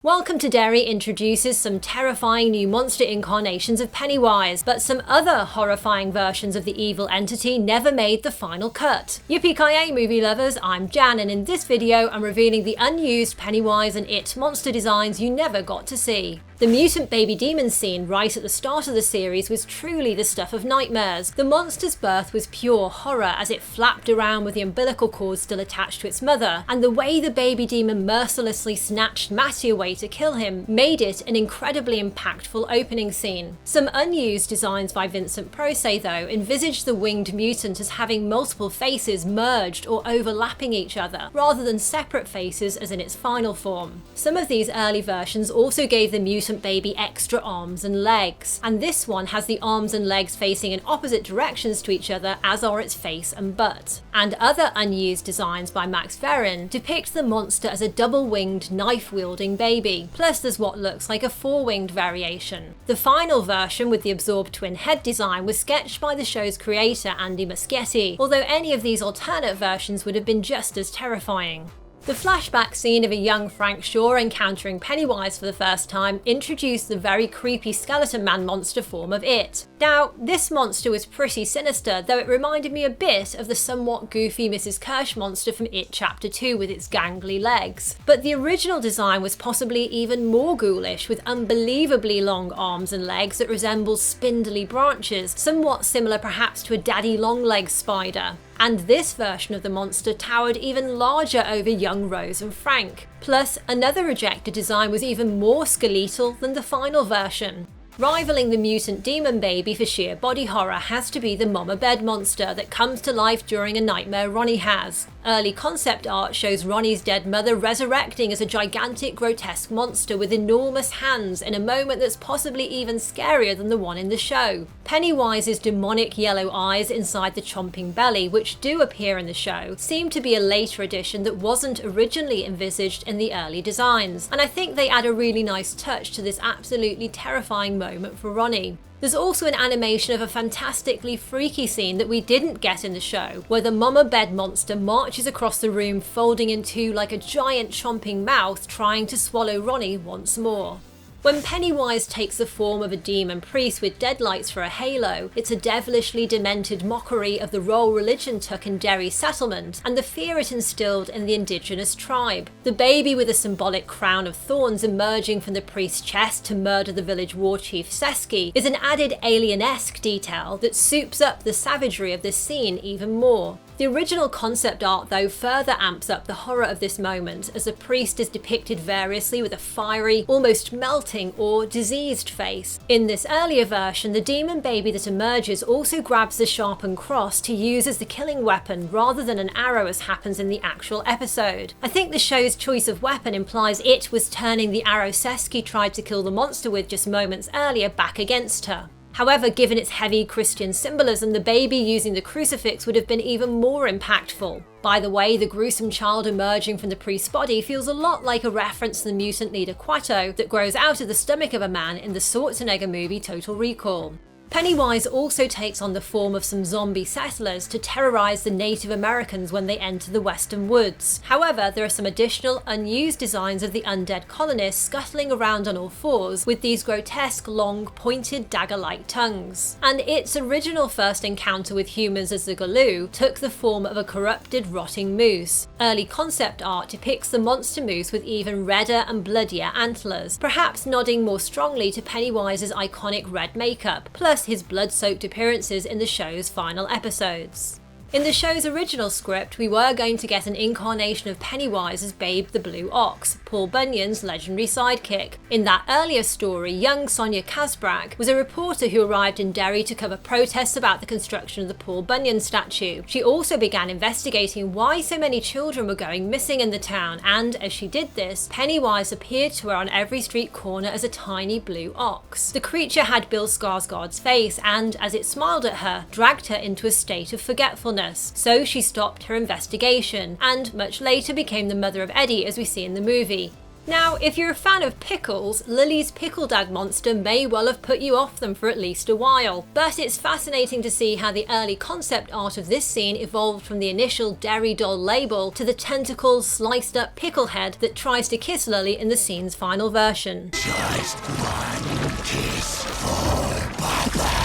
Welcome to Derry introduces some terrifying new monster incarnations of Pennywise, but some other horrifying versions of the evil entity never made the final cut. Yippee-ki-yay movie lovers, I'm Jan, and in this video I'm revealing the unused Pennywise and It monster designs you never got to see. The mutant baby demon scene right at the start of the series was truly the stuff of nightmares. The monster's birth was pure horror as it flapped around with the umbilical cord still attached to its mother, and the way the baby demon mercilessly snatched Matty away to kill him made it an incredibly impactful opening scene. Some unused designs by Vincent Prose, though, envisaged the winged mutant as having multiple faces merged or overlapping each other, rather than separate faces as in its final form. Some of these early versions also gave the mutant baby extra arms and legs, and this one has the arms and legs facing in opposite directions to each other as are its face and butt. And other unused designs by Max Verin depict the monster as a double-winged, knife-wielding baby, plus there's what looks like a four-winged variation. The final version with the absorbed twin head design was sketched by the show's creator Andy Muschietti, although any of these alternate versions would have been just as terrifying. The flashback scene of a young Frank Shaw encountering Pennywise for the first time introduced the very creepy skeleton man monster form of It. Now, this monster was pretty sinister, though it reminded me a bit of the somewhat goofy Mrs. Kirsch monster from It Chapter 2 with its gangly legs. But the original design was possibly even more ghoulish, with unbelievably long arms and legs that resemble spindly branches, somewhat similar perhaps to a daddy Longlegs spider. And this version of the monster towered even larger over young Rose and Frank. Plus, another rejected design was even more skeletal than the final version. Rivaling the mutant demon baby for sheer body horror has to be the Mama Bed monster that comes to life during a nightmare Ronnie has. Early concept art shows Ronnie's dead mother resurrecting as a gigantic grotesque monster with enormous hands in a moment that's possibly even scarier than the one in the show. Pennywise's demonic yellow eyes inside the chomping belly, which do appear in the show, seem to be a later addition that wasn't originally envisaged in the early designs, and I think they add a really nice touch to this absolutely terrifying moment for Ronnie. There's also an animation of a fantastically freaky scene that we didn't get in the show, where the Mama Bed monster marches across the room folding in two like a giant chomping mouth trying to swallow Ronnie once more. When Pennywise takes the form of a demon priest with deadlights for a halo, it's a devilishly demented mockery of the role religion took in Derry settlement and the fear it instilled in the indigenous tribe. The baby with a symbolic crown of thorns emerging from the priest's chest to murder the village war chief Seski is an added alien-esque detail that soups up the savagery of this scene even more. The original concept art, though, further amps up the horror of this moment, as the priest is depicted variously with a fiery, almost melting or diseased face. In this earlier version, the demon baby that emerges also grabs the sharpened cross to use as the killing weapon rather than an arrow as happens in the actual episode. I think the show's choice of weapon implies It was turning the arrow Seski tried to kill the monster with just moments earlier back against her. However, given its heavy Christian symbolism, the baby using the crucifix would have been even more impactful. By the way, the gruesome child emerging from the priest's body feels a lot like a reference to the mutant leader Quato that grows out of the stomach of a man in the Schwarzenegger movie Total Recall. Pennywise also takes on the form of some zombie settlers to terrorize the Native Americans when they enter the western woods. However, there are some additional unused designs of the undead colonists scuttling around on all fours with these grotesque, long, pointed dagger-like tongues. And Its original first encounter with humans as the Galloo took the form of a corrupted, rotting moose. Early concept art depicts the monster moose with even redder and bloodier antlers, perhaps nodding more strongly to Pennywise's iconic red makeup, plus his blood-soaked appearances in the show's final episodes. In the show's original script, we were going to get an incarnation of Pennywise as Babe the Blue Ox, Paul Bunyan's legendary sidekick. In that earlier story, young Sonia Kasbrak was a reporter who arrived in Derry to cover protests about the construction of the Paul Bunyan statue. She also began investigating why so many children were going missing in the town, and as she did this, Pennywise appeared to her on every street corner as a tiny blue ox. The creature had Bill Skarsgård's face and, as it smiled at her, dragged her into a state of forgetfulness. So she stopped her investigation, and much later became the mother of Eddie as we see in the movie. Now, if you're a fan of pickles, Lily's Pickle Dad Monster may well have put you off them for at least a while, but it's fascinating to see how the early concept art of this scene evolved from the initial Derry doll label to the tentacled, sliced up pickle head that tries to kiss Lily in the scene's final version. Just one kiss for Papa.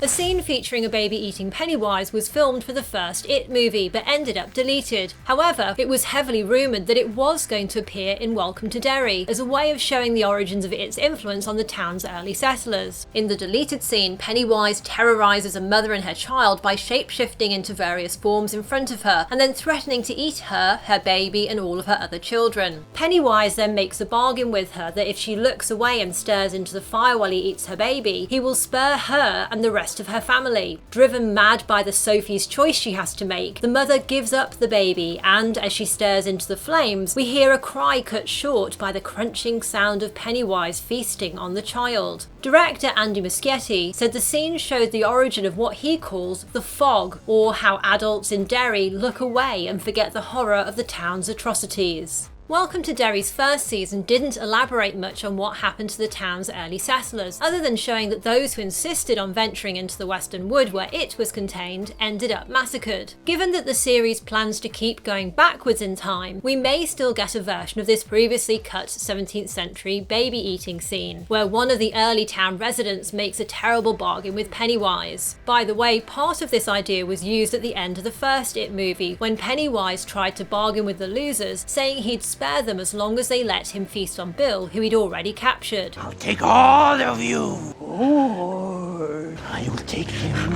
A scene featuring a baby eating Pennywise was filmed for the first It movie, but ended up deleted. However, it was heavily rumoured that it was going to appear in Welcome to Derry, as a way of showing the origins of its influence on the town's early settlers. In the deleted scene, Pennywise terrorises a mother and her child by shape-shifting into various forms in front of her, and then threatening to eat her, her baby, and all of her other children. Pennywise then makes a bargain with her that if she looks away and stares into the fire while he eats her baby, he will spare her and the rest of her family. Driven mad by the Sophie's choice she has to make, the mother gives up the baby, and as she stares into the flames, we hear a cry cut short by the crunching sound of Pennywise feasting on the child. Director Andy Muschietti said the scene showed the origin of what he calls the fog, or how adults in Derry look away and forget the horror of the town's atrocities. Welcome to Derry's first season didn't elaborate much on what happened to the town's early settlers, other than showing that those who insisted on venturing into the western wood where it was contained ended up massacred. Given that the series plans to keep going backwards in time, we may still get a version of this previously cut 17th century baby eating scene, where one of the early town residents makes a terrible bargain with Pennywise. By the way, part of this idea was used at the end of the first It movie, when Pennywise tried to bargain with the losers, saying he'd spare them as long as they let him feast on Bill, who he'd already captured. I'll take all of you, or I'll take him,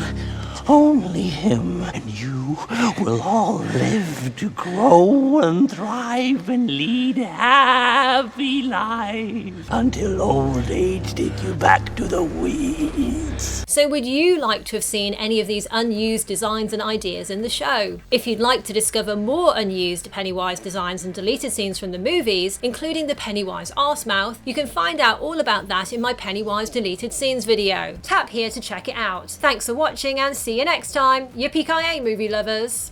only him, and you will all live to grow and thrive and lead happy lives until old age take you back to the weeds. So would you like to have seen any of these unused designs and ideas in the show? If you'd like to discover more unused Pennywise designs and deleted scenes from the movies, including the Pennywise arsemouth, you can find out all about that in my Pennywise deleted scenes video. Tap here to check it out. Thanks for watching and see you next time. Yippee-ki-yay, movie lovers!